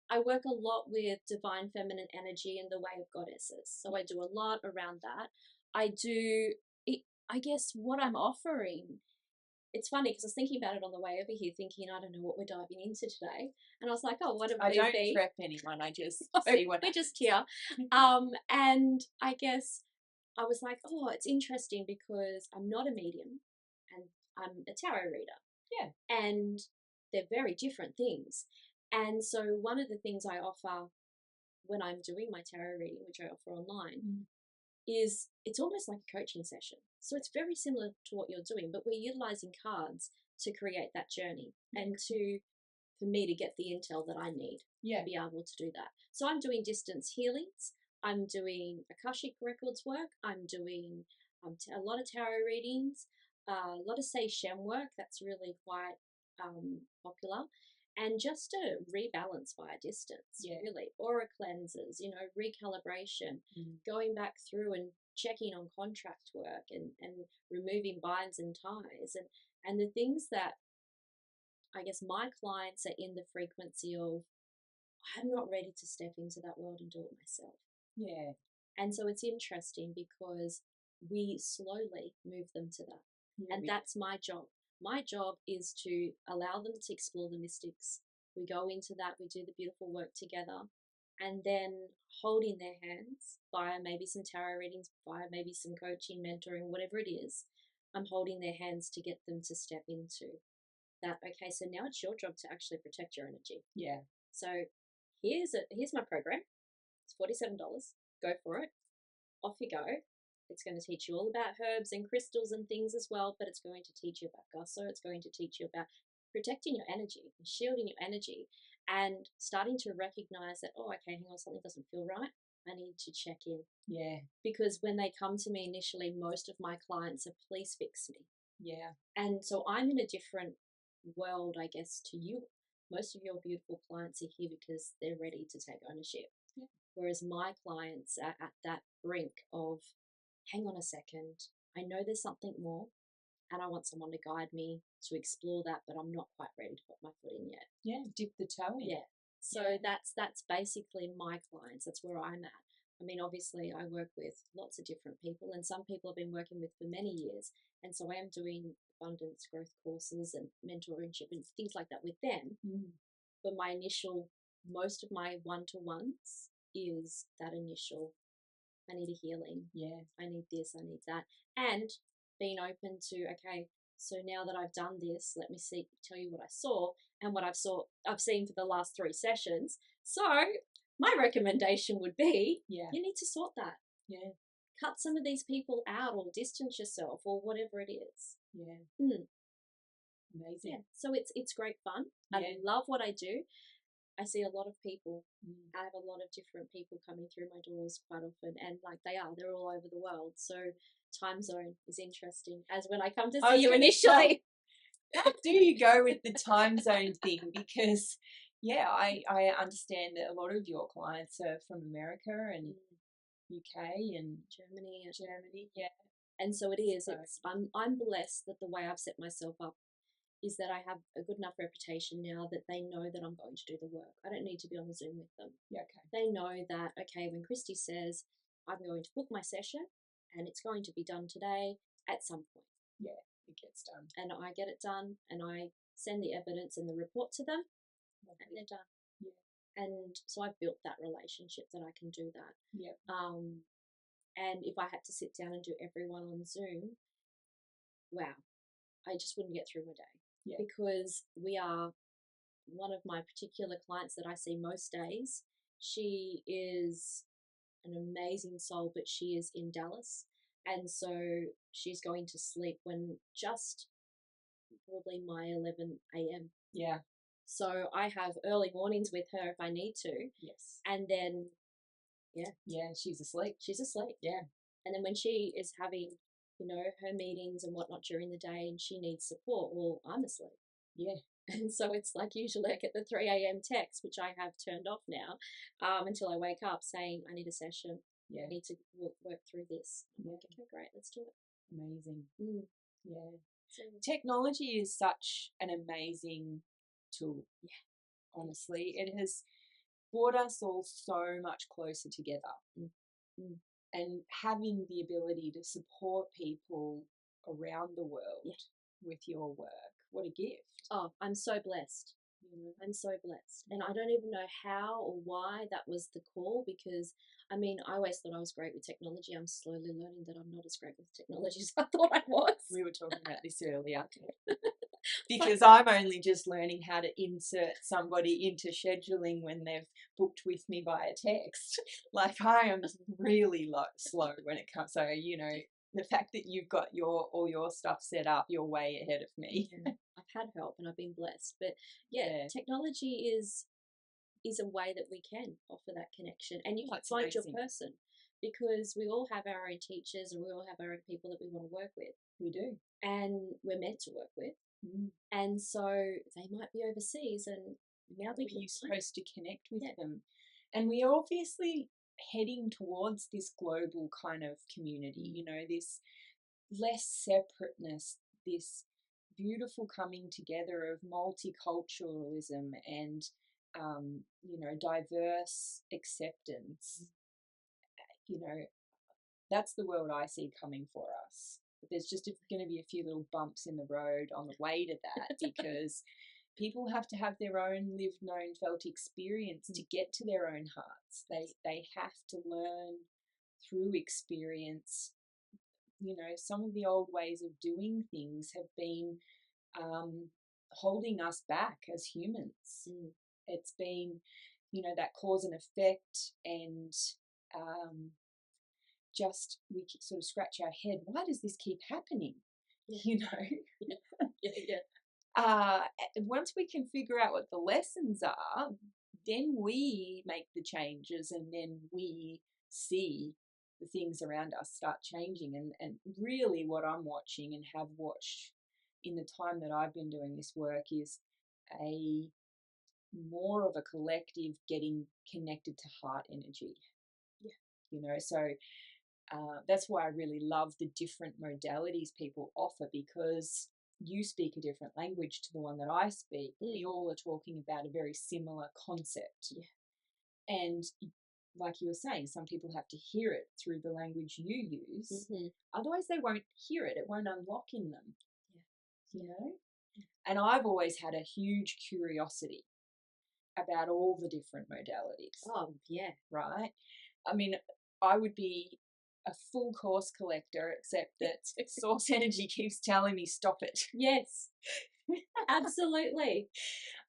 S2: I work a lot with divine feminine energy and the way of goddesses. So I do a lot around that. I guess what I'm offering, it's funny because I was thinking about it on the way over here, thinking, I don't know what we're diving into today. And I was like, oh, what have we
S3: I don't prep anyone. I just see what
S2: we're just here. And I guess I was like, oh, it's interesting because I'm not a medium and I'm a tarot reader.
S3: Yeah.
S2: And they're very different things. And so one of the things I offer when I'm doing my tarot reading, which I offer online, is it's almost like a coaching session. So it's very similar to what you're doing, but we're utilizing cards to create that journey and for me to get the intel that I need to be able to do that. So I'm doing distance healings. I'm doing Akashic Records work. I'm doing a lot of tarot readings, a lot of Shem work. That's really quite popular. And just to rebalance via distance, really. Aura cleanses, you know, recalibration, going back through and checking on contract work and removing binds and ties and the things that I guess my clients are in the frequency of, I'm not ready to step into that world and do it myself.
S3: Yeah.
S2: And so it's interesting because we slowly move them to that. Yeah, and that's my job. My job is to allow them to explore the mystics. We go into that, we do the beautiful work together, and then holding their hands via maybe some tarot readings, via maybe some coaching, mentoring, whatever it is. I'm holding their hands to get them to step into that. Okay, so now it's your job to actually protect your energy.
S3: Yeah.
S2: So here's my program. It's $47. Go for it. Off you go. It's going to teach you all about herbs and crystals and things as well, but it's going to teach you about gusso. It's going to teach you about protecting your energy and shielding your energy and starting to recognize that, oh, okay, hang on, something doesn't feel right. I need to check in.
S3: Yeah.
S2: Because when they come to me initially, most of my clients are, please fix me.
S3: Yeah.
S2: And so I'm in a different world, I guess, to you. Most of your beautiful clients are here because they're ready to take ownership.
S3: Yeah.
S2: Whereas my clients are at that brink of, hang on a second, I know there's something more and I want someone to guide me to explore that, but I'm not quite ready to put my foot in yet.
S3: Yeah, dip the toe in.
S2: Yeah. So that's basically my clients. That's where I'm at. I mean, obviously I work with lots of different people, and some people I've been working with for many years. And so I am doing abundance growth courses and mentorship and things like that with them.
S3: Mm.
S2: But most of my one-to-ones is that initial, I need a healing.
S3: Yeah.
S2: I need this, I need that. And being open to, okay, so now that I've done this, let me tell you what I saw and what I've seen for the last 3 sessions. So my recommendation would be, you need to sort that.
S3: Yeah.
S2: Cut some of these people out or distance yourself or whatever it is.
S3: Yeah. Amazing.
S2: Yeah. So it's great fun.
S3: Yeah.
S2: I love what I do. I see a lot of people. I have a lot of different people coming through my doors quite often, and they're all over the world. So time zone is interesting. As when I come to see you initially.
S3: How do you go with the time zone thing? Because I understand that a lot of your clients are from America and UK and Germany. Yeah.
S2: And so it is. I'm blessed that the way I've set myself up is that I have a good enough reputation now that they know that I'm going to do the work. I don't need to be on the Zoom with them.
S3: Yeah, okay.
S2: They know that, okay, when Kristy says, I'm going to book my session and it's going to be done today at some point.
S3: Yeah, it gets done.
S2: And I get it done and I send the evidence and the report to them and they're done.
S3: Yeah.
S2: And so I've built that relationship that I can do that.
S3: Yeah.
S2: And if I had to sit down and do everyone on Zoom, wow, I just wouldn't get through my day.
S3: Yeah.
S2: Because we are one of my particular clients that I see most days. She is an amazing soul, but she is in Dallas. And so she's going to sleep when just probably my 11 a.m.
S3: Yeah.
S2: So I have early mornings with her if I need to.
S3: Yes.
S2: And then,
S3: yeah, she's asleep.
S2: She's asleep.
S3: Yeah.
S2: And then when she is having, her meetings and whatnot during the day and she needs support, well, I'm asleep.
S3: Yeah.
S2: And so it's like usually I get the 3 a.m. text, which I have turned off now, until I wake up saying, I need a session.
S3: Yeah.
S2: I need to work through this. I'm like, okay, great, let's do it.
S3: Amazing. Yeah.
S2: So,
S3: technology is such an amazing tool.
S2: Yeah.
S3: Honestly, it has brought us all so much closer together. And having the ability to support people around the world with your work, what a gift.
S2: Oh, I'm so blessed. I'm so blessed. And I don't even know how or why that was the call, because I always thought I was great with technology. I'm slowly learning that I'm not as great with technology as I thought I was.
S3: We were talking about this earlier. Because I'm only just learning how to insert somebody into scheduling when they've booked with me via text. Like, I am really slow when it comes. So, the fact that you've got all your stuff set up, you're way ahead of me.
S2: I've had help and I've been blessed. But technology is a way that we can offer that connection. And you can find your person, because we all have our own teachers and we all have our own people that we want to work with.
S3: We do.
S2: And we're meant to work with. And so they might be overseas, and now
S3: you're supposed to connect with them. And we are obviously heading towards this global kind of community, this less separateness, this beautiful coming together of multiculturalism and, diverse acceptance. That's the world I see coming for us. But there's just going to be a few little bumps in the road on the way to that, because people have to have their own lived, known, felt experience to get to their own hearts. They have to learn through experience. You know, some of the old ways of doing things have been holding us back as humans. It's been, you know, that cause and effect, and just we sort of scratch our head. Why does this keep happening? You know? Once we can figure out what the lessons are, then we make the changes, and then we see the things around us start changing. And really what I'm watching and have watched in the time that I've been doing this work is a more of a collective getting connected to heart energy. You know, so that's why I really love the different modalities people offer, because you speak a different language to the one that I speak. We all are talking about a very similar concept. And like you were saying, some people have to hear it through the language you use. Otherwise they won't hear it. It won't unlock in them. You know? And I've always had a huge curiosity about all the different modalities.
S2: Oh, yeah.
S3: Right? I mean, I would be a full course collector, except that source energy keeps telling me stop it.
S2: Yes. Absolutely.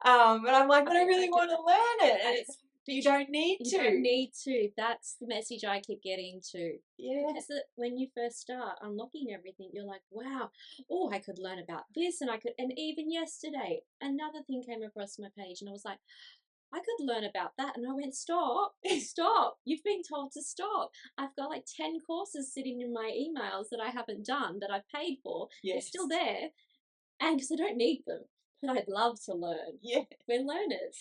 S3: But I'm like, but I really want to learn it. And it's, you don't need to.
S2: You don't need to. That's the message I keep getting to.
S3: Yeah.
S2: Because when you first start unlocking everything, you're like, wow, oh, I could learn about this, and I could, and even yesterday, another thing came across my page, and I was like, I could learn about that. And I went, stop. You've been told to stop. I've got like 10 courses sitting in my emails that I haven't done, that I've paid for.
S3: Yes.
S2: They're still there. And because I don't need them, but I'd love to learn.
S3: Yeah.
S2: We're learners.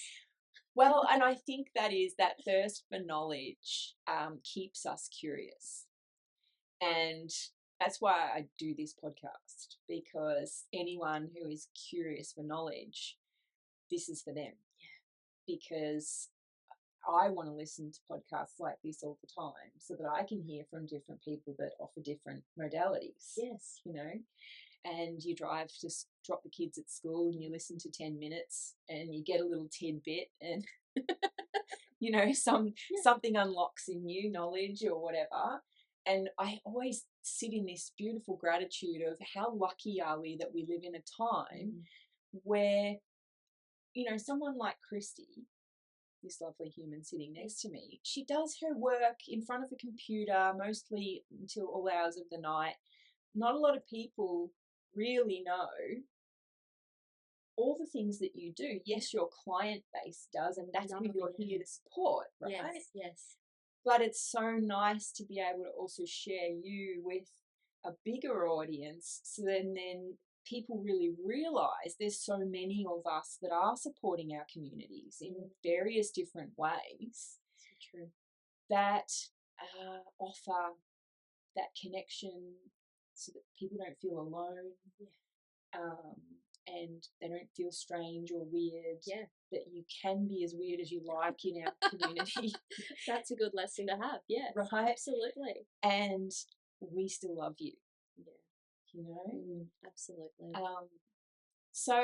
S3: Well, and I think that is that thirst for knowledge keeps us curious. And that's why I do this podcast, because anyone who is curious for knowledge, this is for them. Because I want to listen to podcasts like this all the time, so that I can hear from different people that offer different modalities.
S2: Yes.
S3: You know, and you drive to drop the kids at school and you listen to 10 minutes and you get a little tidbit, and you know, something unlocks in you, knowledge or whatever. And I always sit in this beautiful gratitude of how lucky are we that we live in a time where, you know, someone like Kristy, this lovely human sitting next to me, she does her work in front of a computer mostly until all hours of the night. Not a lot of people really know all the things that you do. Yes, your client base does, and that's who you're here to support, right?
S2: Yes.
S3: But it's so nice to be able to also share you with a bigger audience, so then people really realize there's so many of us that are supporting our communities in various different ways.
S2: So true.
S3: That offer that connection, so that people don't feel alone, and they don't feel strange or weird.
S2: Yeah.
S3: That you can be as weird as you like in our community.
S2: That's a good lesson to have. Yeah.
S3: Right.
S2: Absolutely.
S3: And we still love you.
S2: Yeah.
S3: You know?
S2: Absolutely.
S3: So,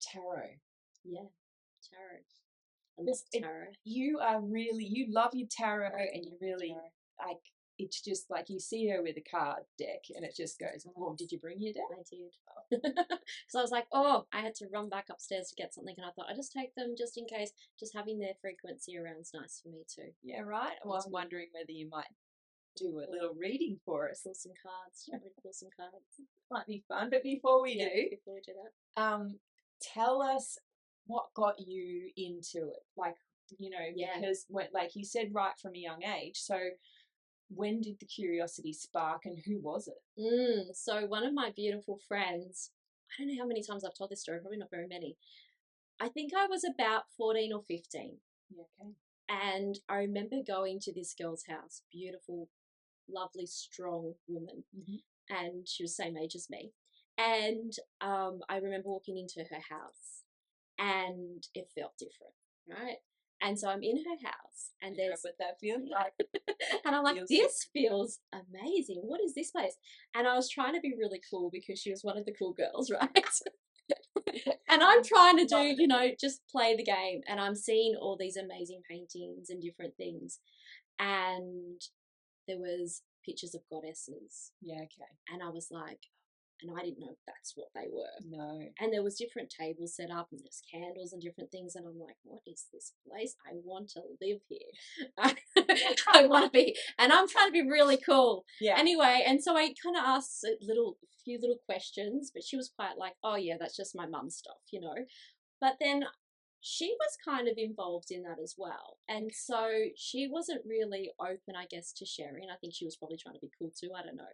S3: tarot.
S2: Yeah. Tarot. I love tarot.
S3: You love your tarot, and you really, like, it's just like you see her with a card deck and it just goes, oh, did you bring your deck?
S2: I did. Because I was like, oh, I had to run back upstairs to get something, and I thought I'd just take them just in case. Just having their frequency around is nice for me too.
S3: Yeah, right. Well, I was wondering whether you might do a little reading for us.
S2: Pull some cards. Do you want me to pull some cards?
S3: Might be fun. But before we do that, tell us what got you into it. Like, you know, because like you said, right from a young age. So when did the curiosity spark, and who was it?
S2: So one of my beautiful friends, I don't know how many times I've told this story, probably not very many. I think I was about 14 or 15.
S3: Yeah, okay.
S2: And I remember going to this girl's house, beautiful, lovely, strong woman. And she was the same age as me. And I remember walking into her house, and it felt different, right? And so I'm in her house, and there's
S3: what that feels like.
S2: and I'm like, this feels amazing. What is this place? And I was trying to be really cool because she was one of the cool girls, right? And I'm trying to do, you know, just play the game. And I'm seeing all these amazing paintings and different things. And there was pictures of goddesses.
S3: Yeah, okay.
S2: And I was like, and I didn't know that's what they were.
S3: No.
S2: And there was different tables set up and there's candles and different things. And I'm like, what is this place? I want to live here. I want to be, and I'm trying to be really cool.
S3: Yeah.
S2: Anyway, and so I kind of asked a few little questions, but she was quite like, oh yeah, that's just my mum's stuff, you know. But then she was kind of involved in that as well. And so she wasn't really open, I guess, to sharing. I think she was probably trying to be cool too. I don't know.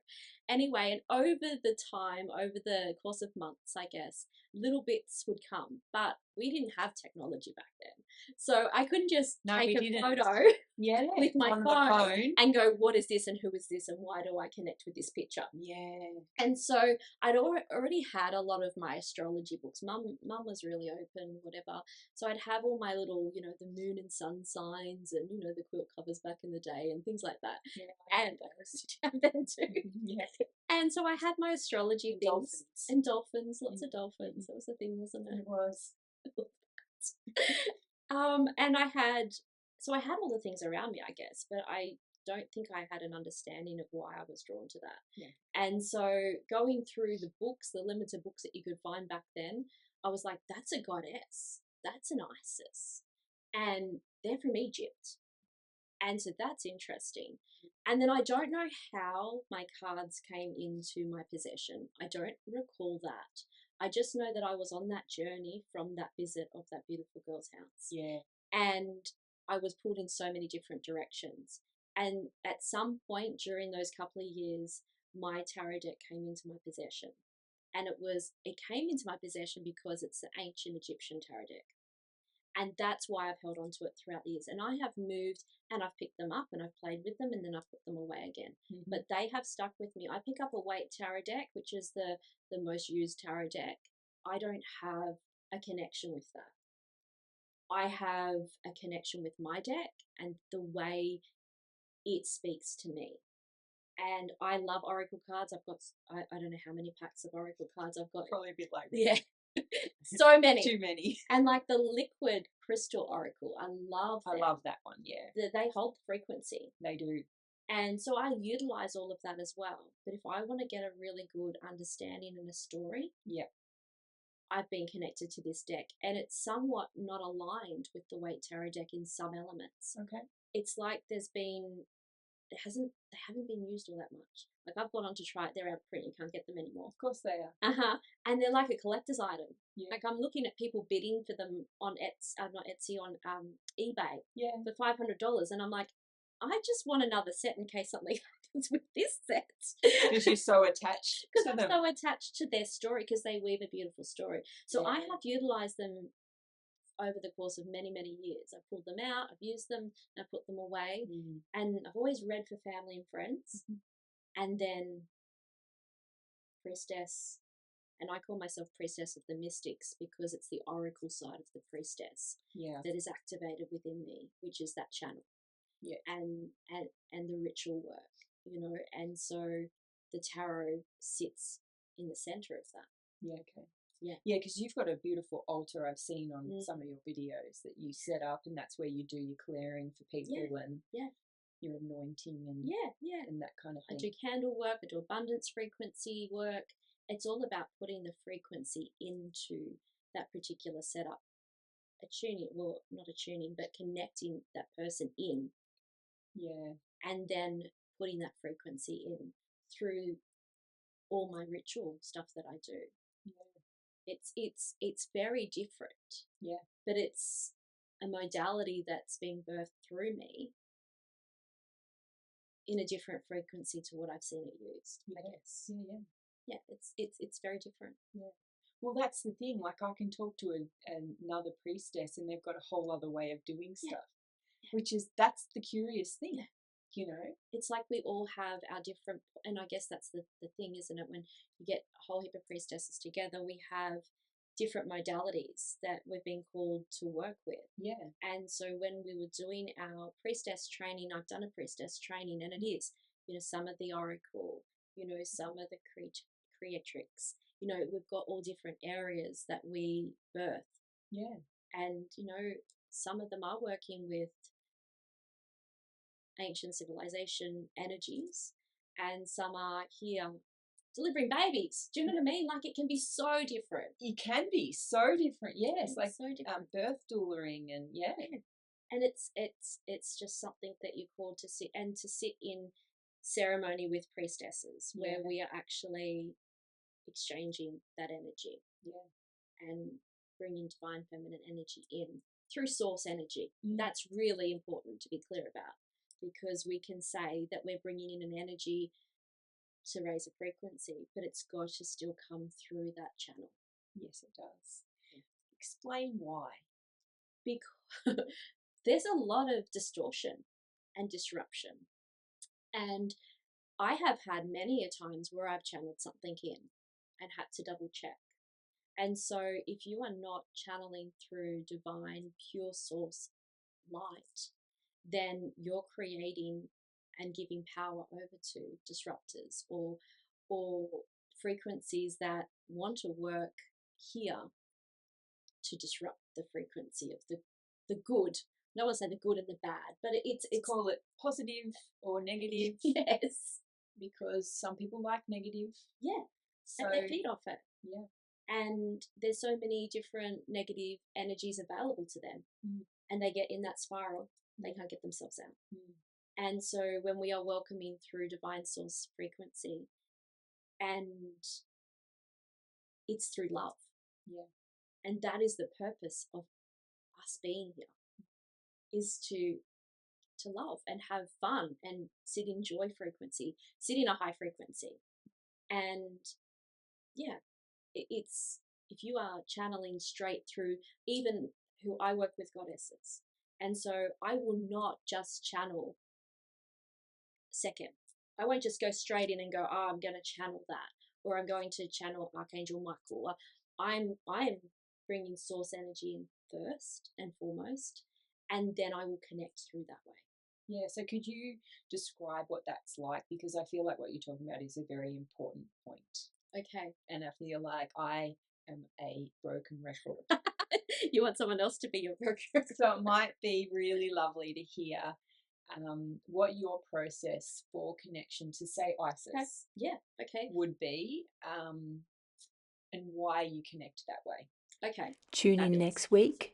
S2: Anyway, and over the course of months, I guess, little bits would come. But we didn't have technology back then. So I couldn't just take a photo with my phone and go, what is this and who is this and why do I connect with this picture?
S3: Yeah.
S2: And so I'd already had a lot of my astrology books. Mum was really open, whatever. So I'd have all my little, you know, the moon and sun signs and, you know, the quilt covers back in the day and things like that. Yeah. And I used to have them too. Yeah. And so I had my astrology things. And dolphins, lots of dolphins. That was the thing, wasn't it?
S3: It was.
S2: And I had all the things around me, I guess, but I don't think I had an understanding of why I was drawn to that.
S3: Yeah.
S2: And so going through the books, the limited books that you could find back then, I was like, that's a goddess. That's an Isis. And they're from Egypt. And so that's interesting. And then I don't know how my cards came into my possession. I don't recall that. I just know that I was on that journey from that visit of that beautiful girl's house.
S3: Yeah.
S2: And I was pulled in so many different directions. And at some point during those couple of years, my tarot deck came into my possession. And it came into my possession because it's the ancient Egyptian tarot deck. And that's why I've held on to it throughout the years. And I have moved and I've picked them up and I've played with them and then I've put them away again. Mm-hmm. But they have stuck with me. I pick up a weight tarot deck, which is the most used tarot deck. I don't have a connection with that. I have a connection with my deck and the way it speaks to me. And I love oracle cards. I've got, I don't know how many packs of oracle cards I've got.
S3: Probably a bit like
S2: yeah. So many.
S3: Too many.
S2: And like the liquid crystal oracle, I love
S3: that one, yeah.
S2: They hold frequency.
S3: They do.
S2: And so I utilize all of that as well. But if I want to get a really good understanding and a story,
S3: yeah, I've
S2: been connected to this deck. And it's somewhat not aligned with the weight tarot deck in some elements.
S3: Okay.
S2: It's like they haven't been used all that much. Like I've gone on to try it, they're out of print, you can't get them anymore.
S3: Of course they are.
S2: And they're like a collector's item.
S3: Yeah.
S2: Like I'm looking at people bidding for them on on eBay.
S3: Yeah.
S2: For $500, and I'm like, I just want another set in case something happens with this set.
S3: Because you're so attached.
S2: Because I'm so attached to their story because they weave a beautiful story. So yeah. I have utilized them over the course of many, many years. I've pulled them out, I've used them, I've put them away. Mm. And I've always read for family and friends. Mm-hmm. And then Priestess, and I call myself Priestess of the Mystics because it's the oracle side of the Priestess that is activated within me, which is that channel. Yeah. And the ritual work, you know, and so the tarot sits in the center of that.
S3: Yeah, okay. Yeah, because you've got a beautiful altar I've seen on some of your videos that you set up, and that's where you do your clearing for people and your anointing and and that kind of thing.
S2: I do candle work, I do abundance frequency work. It's all about putting the frequency into that particular setup. Not attuning, but connecting that person in.
S3: Yeah.
S2: And then putting that frequency in through all my ritual stuff that I do. Yeah. It's very different.
S3: Yeah.
S2: But it's a modality that's being birthed through me in a different frequency to what I've seen it used, I guess.
S3: Yeah.
S2: Yeah, it's very different.
S3: Yeah. Well, that's the thing. Like, I can talk to another priestess and they've got a whole other way of doing stuff, that's the curious thing, you know?
S2: It's like we all have our different, and I guess that's the thing, isn't it? When you get a whole heap of priestesses together, we have different modalities that we've been called to work with.
S3: Yeah.
S2: And so when we were doing our priestess training, I've done a priestess training, and it is, you know, some of the oracle, you know, some of the creatrix, you know, we've got all different areas that we birth.
S3: Yeah.
S2: And, you know, some of them are working with ancient civilization energies, and some are here delivering babies. Do you know what I mean? Like, it can be so different.
S3: It can be so different, yes. Like
S2: so different.
S3: Birth doulaing and
S2: And it's just something that you're called to sit in ceremony with priestesses, where we are actually exchanging that energy.
S3: Yeah.
S2: And bringing divine feminine energy in through source energy. That's really important to be clear about, because we can say that we're bringing in an energy to raise a frequency, but it's got to still come through that channel.
S3: Yes, it does. Yeah. Explain why.
S2: Because there's a lot of distortion and disruption. And I have had many a times where I've channeled something in and had to double check. And so if you are not channeling through divine, pure source light, then you're creating and giving power over to disruptors or frequencies that want to work here to disrupt the frequency of the good. No one say the good and the bad, but it's
S3: call it positive or negative.
S2: Yes.
S3: Because some people like negative.
S2: Yeah. So, and they feed off it.
S3: Yeah.
S2: And there's so many different negative energies available to them. And they get in that spiral. They can't get themselves out. And so when we are welcoming through divine source frequency, and it's through love.
S3: Yeah.
S2: And that is the purpose of us being here, is to love and have fun and sit in joy frequency, sit in a high frequency. And yeah, it's, if you are channeling straight through, even who I work with goddesses, and so I will not just channel second. I won't just go straight in and go, oh, I'm going to channel that, or I'm going to channel Archangel Michael. I'm bringing source energy in first and foremost, and then I will connect through that way.
S3: Yeah, so could you describe what that's like? Because I feel like what you're talking about is a very important point.
S2: Okay.
S3: And I feel like I am a broken record.
S2: You want someone else to be your broken record.
S3: So it might be really lovely to hear what your process for connection to, say, Isis would be, and why you connect that way.
S2: Okay.
S1: Tune in next week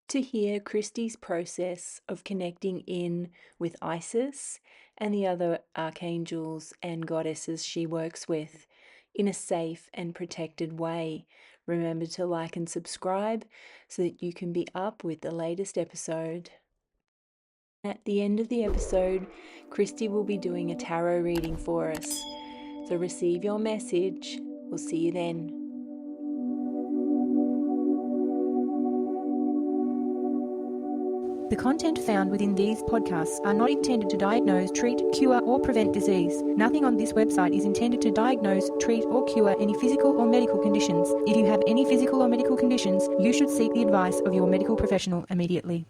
S1: to hear Kristy's process of connecting in with Isis and the other archangels and goddesses she works with in a safe and protected way. Remember to like and subscribe so that you can be up with the latest episode. At the end of the episode, Kristy will be doing a tarot reading for us. So receive your message. We'll see you then. The content found within these podcasts are not intended to diagnose, treat, cure, or prevent disease. Nothing on this website is intended to diagnose, treat, or cure any physical or medical conditions. If you have any physical or medical conditions, you should seek the advice of your medical professional immediately.